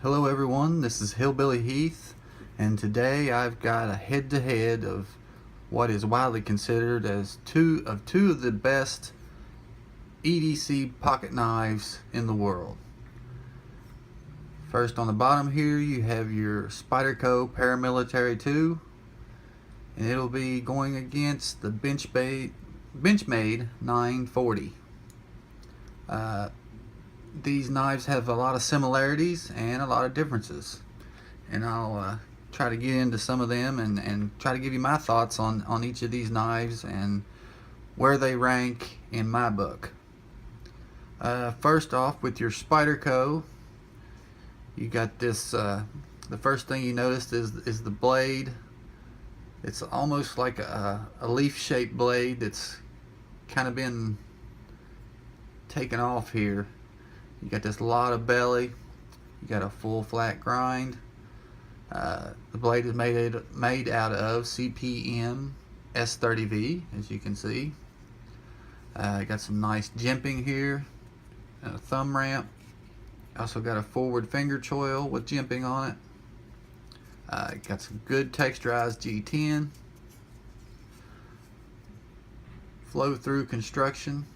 Hello everyone, this is Hillbilly Heath, and today I've got a head-to-head of what is widely considered as two of the best EDC pocket knives in the world. First, on the bottom here you have your Spyderco Paramilitary 2, and it'll be going against the Benchmade 940. These knives have a lot of similarities and a lot of differences, and I'll try to get into some of them and try to give you my thoughts on each of these knives and where they rank in my book. First off, with your Spyderco, you got this, the first thing you notice is the blade. It's almost like a leaf-shaped blade that's kind of been taken off here. You got this lot of belly. You got a full flat grind. The blade is made out of CPM S30V, as you can see. Got some nice jimping here, and a thumb ramp. Also got a forward finger choil with jimping on it. Got some good texturized G10. Flow through construction.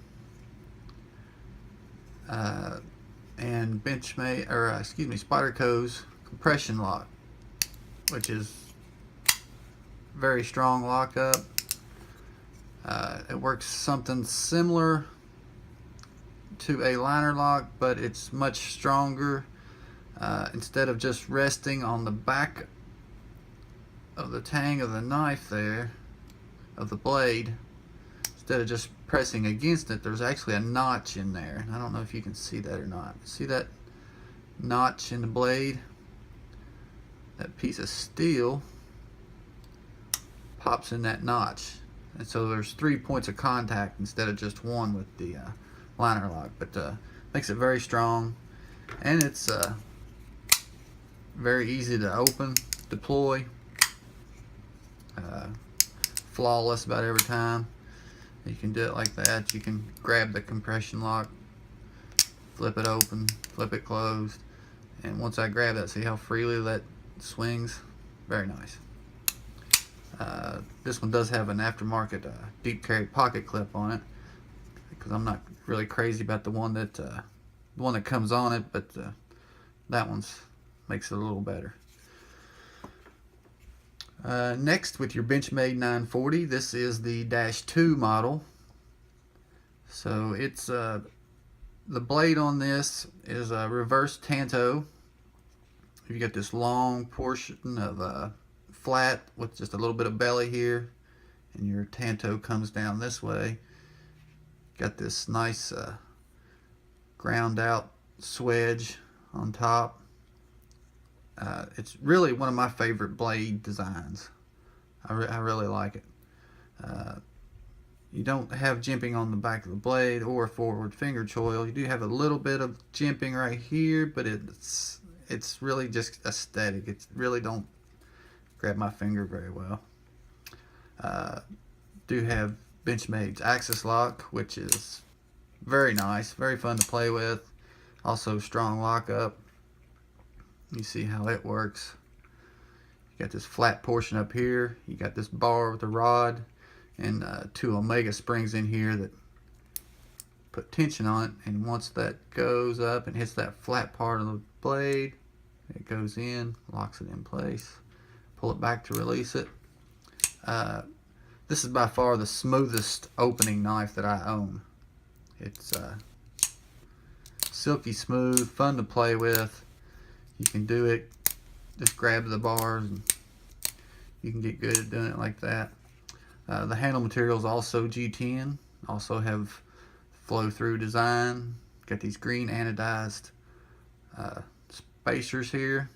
And Benchmade, Spyderco's compression lock, which is very strong lockup. It works something similar to a liner lock, but it's much stronger. Instead of just resting on the back of the tang of the knife there, of the blade, instead of just pressing against it, there's actually a notch in there. And I don't know if you can see that or not. See that notch in the blade? That piece of steel pops in that notch. And so there's 3 points of contact instead of just one with the liner lock. But makes it very strong. And it's very easy to open, deploy. Flawless about every time. You can do it like that. You can grab the compression lock, flip it open, flip it closed, and once I grab that, see how freely that swings? Very nice. This one does have an aftermarket deep carry pocket clip on it, because I'm not really crazy about the one that comes on it, but that one's makes it a little better. Next, with your Benchmade 940, this is the -2 model. So it's the blade on this is a reverse tanto. You got this long portion of flat with just a little bit of belly here, and your tanto comes down this way. Got this nice ground out swedge on top. It's really one of my favorite blade designs. I really like it. You don't have jimping on the back of the blade or forward finger choil. You do have a little bit of jimping right here, but it's really just aesthetic. It really don't grab my finger very well. Do have Benchmade's axis lock, which is very nice, very fun to play with. Also strong lockup. You see how it works. You got this flat portion up here. You got this bar with a rod and 2 omega springs in here that put tension on it. And once that goes up and hits that flat part of the blade, it goes in, locks it in place. Pull it back to release it. This is by far the smoothest opening knife that I own. It's silky smooth, fun to play with. You can do it, just grab the bars, and you can get good at doing it like that. The handle material is also G10, also have flow through design. Got these green anodized spacers here.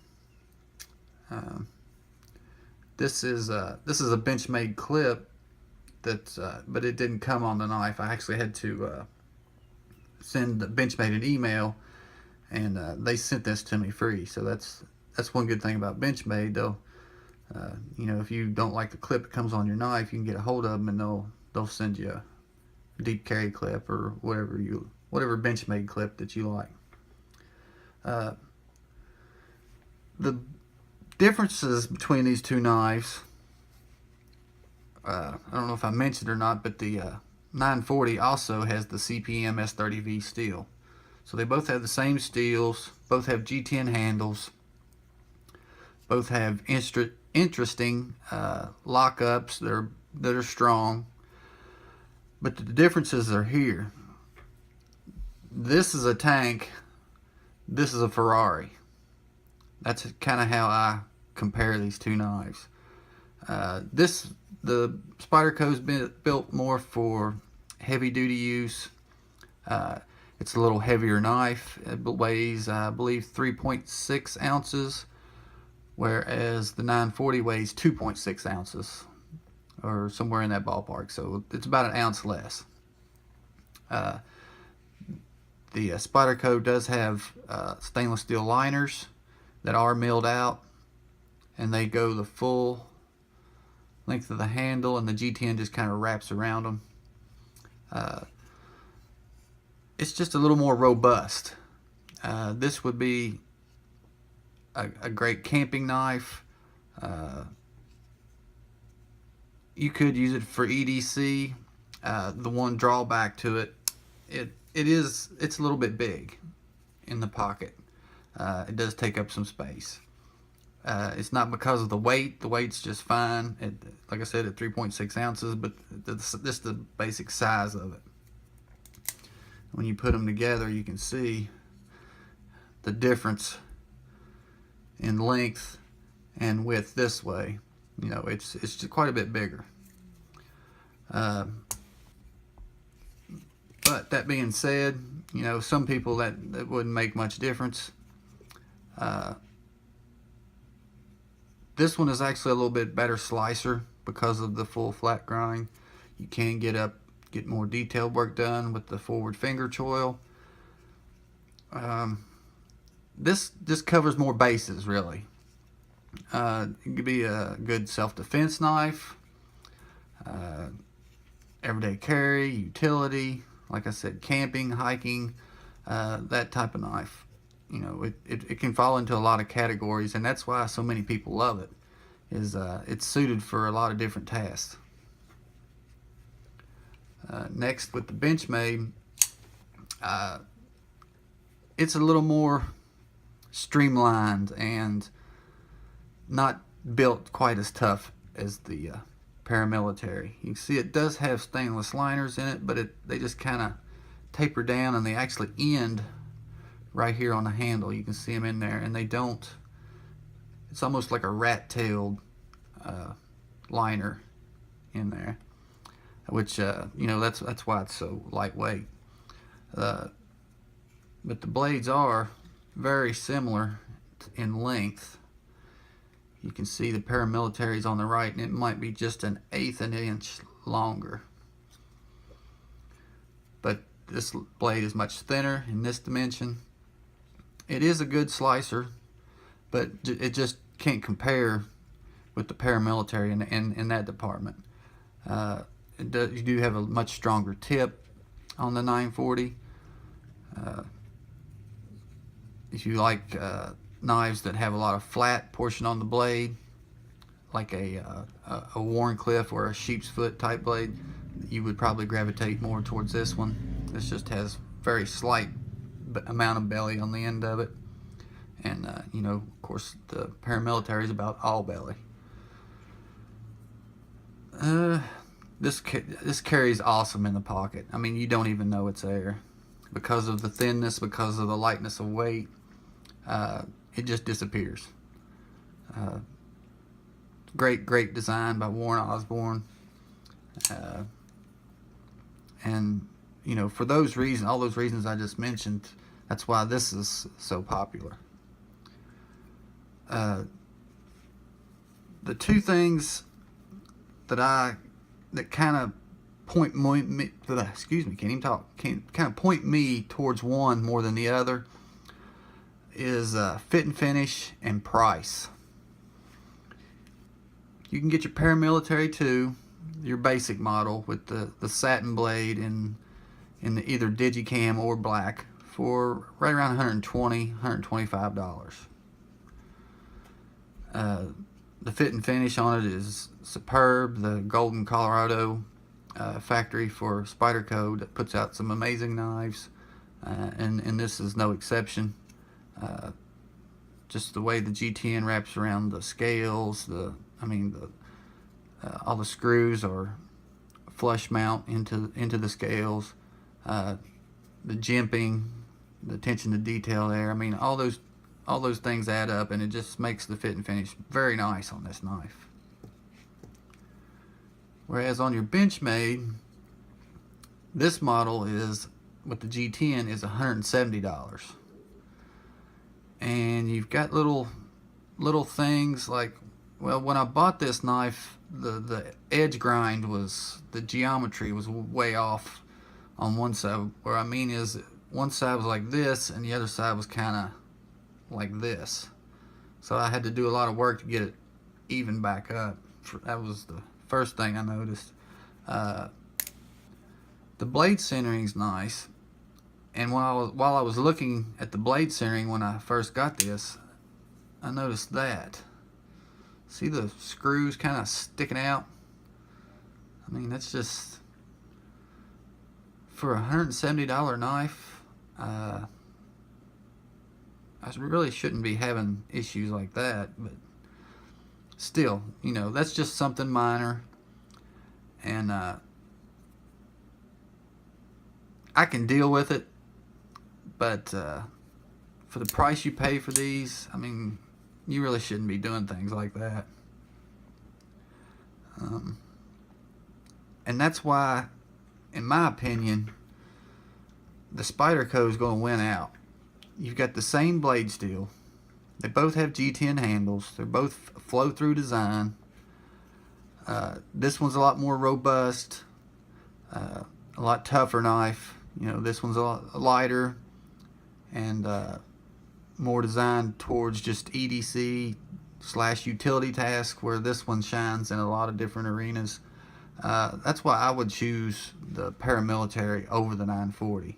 This is a Benchmade clip that's but it didn't come on the knife. I actually had to send the Benchmade an email, and they sent this to me free. So that's one good thing about Benchmade. They'll you know, if you don't like the clip that comes on your knife, you can get a hold of them and they'll send you a deep carry clip or whatever Benchmade clip that you like. The differences between these two knives, I don't know if I mentioned or not, but the 940 also has the CPM S30V steel. So they both have the same steels, both have G10 handles, both have interesting lockups that are strong. But the differences are here. This is a tank, this is a Ferrari. That's kind of how I compare these two knives. The Spyderco's been built more for heavy duty use. It's a little heavier knife. It weighs, I believe, 3.6 ounces, whereas the 940 weighs 2.6 ounces, or somewhere in that ballpark. So it's about an ounce less. The Spyderco does have stainless steel liners that are milled out, and they go the full length of the handle, and the G10 just kind of wraps around them. It's just a little more robust. This would be a great camping knife. You could use it for EDC. The one drawback to it, it's a little bit big in the pocket. It does take up some space. It's not because of the weight. The weight's just fine. Like I said, at 3.6 ounces, but this is the basic size of it. When you put them together, you can see the difference in length and width this way. You know, it's just quite a bit bigger. But that being said, you know, some people that wouldn't make much difference. This one is actually a little bit better slicer because of the full flat grind. You can get more detailed work done with the forward finger choil. This covers more bases, really. It could be a good self-defense knife, everyday carry, utility, like I said, camping, hiking, that type of knife. You know, it can fall into a lot of categories, and that's why so many people love it. It's suited for a lot of different tasks. Next, with the Benchmade, it's a little more streamlined and not built quite as tough as the Paramilitary. You can see it does have stainless liners in it, but they just kind of taper down, and they actually end right here on the handle. You can see them in there, and they don't. It's almost like a rat-tailed liner in there, which you know, that's why it's so lightweight. But the blades are very similar in length. You can see the Paramilitary's on the right, and it might be just 1/8 an inch longer. But this blade is much thinner in this dimension. It is a good slicer, but it just can't compare with the Paramilitary in that department. You do have a much stronger tip on the 940. If you like knives that have a lot of flat portion on the blade, like a Warncliffe or a sheep's foot type blade, you would probably gravitate more towards this one. This just has very slight amount of belly on the end of it, and you know, of course, the Paramilitary is about all belly. This carries awesome in the pocket. I mean, you don't even know it's there because of the thinness, because of the lightness of weight. It just disappears. Great design by Warren Osborne, and you know, for those reasons, all those reasons I just mentioned, that's why this is so popular. The two things that kind of point me, excuse me, can't even talk, kind of point me towards one more than the other is fit and finish and price. You can get your Paramilitary 2, your basic model with the satin blade in the either Digicam or black, for right around $120, $125. The fit and finish on it is superb. The Golden, Colorado factory for Spyderco that puts out some amazing knives, and this is no exception. Just the way the G10 wraps around the scales, all the screws are flush mount into the scales. The jimping, the attention to detail there. I mean, all those things add up, and it just makes the fit and finish very nice on this knife. Whereas on your Benchmade, this model is, with the G10, is $170. And you've got little things like, well, when I bought this knife, the edge grind the geometry was way off on one side. Where I mean is, one side was like this and the other side was kind of like this. So I had to do a lot of work to get it even back up. That was the first thing I noticed. The blade centering's nice. And while I was looking at the blade centering when I first got this, I noticed that. See the screws kind of sticking out? I mean, that's just, for a $170 knife, I really shouldn't be having issues like that, but still, you know, that's just something minor, and I can deal with it, but for the price you pay for these, I mean, you really shouldn't be doing things like that. And that's why, in my opinion, the Spyderco is going to win out. You've got the same blade steel. They both have G10 handles. They're both flow-through design. This one's a lot more robust, a lot tougher knife. You know, this one's a lot lighter and more designed towards just EDC/utility task, where this one shines in a lot of different arenas. That's why I would choose the Paramilitary over the 940.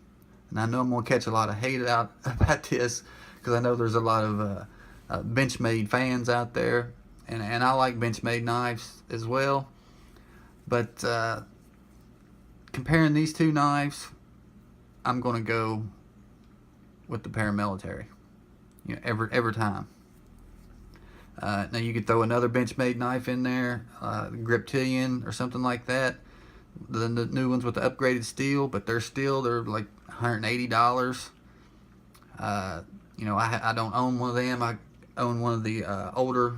And I know I'm going to catch a lot of hate out about this, because I know there's a lot of Benchmade fans out there, and I like Benchmade knives as well. But comparing these two knives, I'm going to go with the Paramilitary, you know, every time. Now you could throw another Benchmade knife in there, Griptilian or something like that. The new ones with the upgraded steel, but they're like $180. You know, I don't own one of them. I own one of the older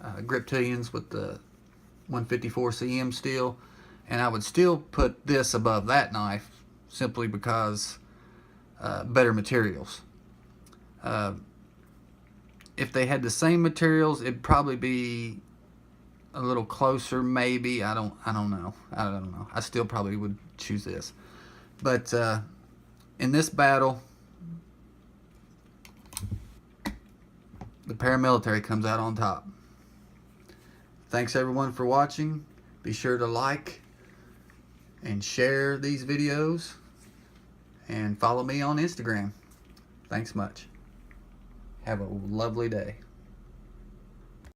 Griptilians with the 154 cm steel, and I would still put this above that knife simply because better materials. If they had the same materials, it'd probably be a little closer, maybe. I don't know. I still probably would choose this. But in this battle, the Paramilitary comes out on top. Thanks everyone for watching. Be sure to like and share these videos, and follow me on Instagram. Thanks much. Have a lovely day.